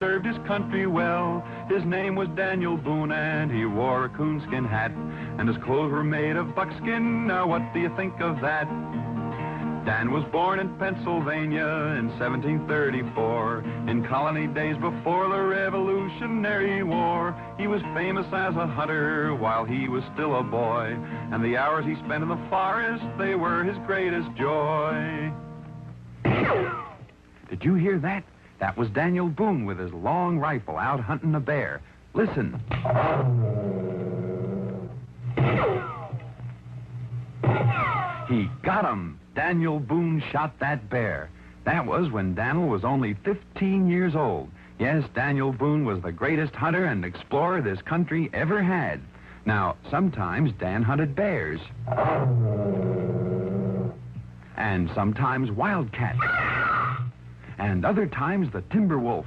served his country well. His name was Daniel Boone, and he wore a coonskin hat, and his clothes were made of buckskin. Now what do you think of that? Dan was born in Pennsylvania in 1734, in colony days before the Revolutionary War. He was famous as a hunter while he was still a boy, and the hours he spent in the forest, they were his greatest joy. Did you hear that? That was Daniel Boone with his long rifle out hunting a bear. Listen. He got him. Daniel Boone shot that bear. That was when Daniel was only 15 years old. Yes, Daniel Boone was the greatest hunter and explorer this country ever had. Now, sometimes Dan hunted bears. And sometimes wildcats. And other times the timber wolf.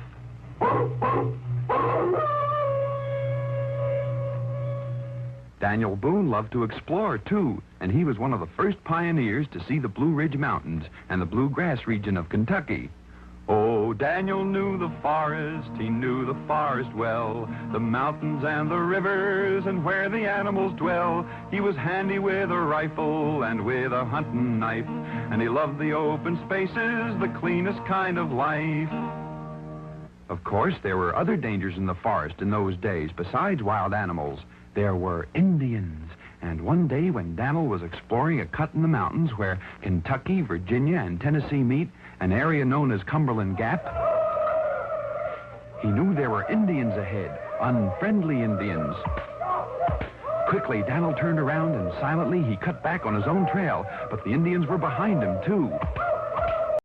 Daniel Boone loved to explore, too, and he was one of the first pioneers to see the Blue Ridge Mountains and the bluegrass region of Kentucky. Oh, Daniel knew the forest, he knew the forest well, the mountains and the rivers and where the animals dwell. He was handy with a rifle and with a hunting knife, and he loved the open spaces, the cleanest kind of life. Of course, there were other dangers in the forest in those days besides wild animals. There were Indians, and one day when Daniel was exploring a cut in the mountains where Kentucky, Virginia, and Tennessee meet, an area known as Cumberland Gap, he knew there were Indians ahead, unfriendly Indians. Quickly, Daniel turned around and silently he cut back on his own trail, but the Indians were behind him, too.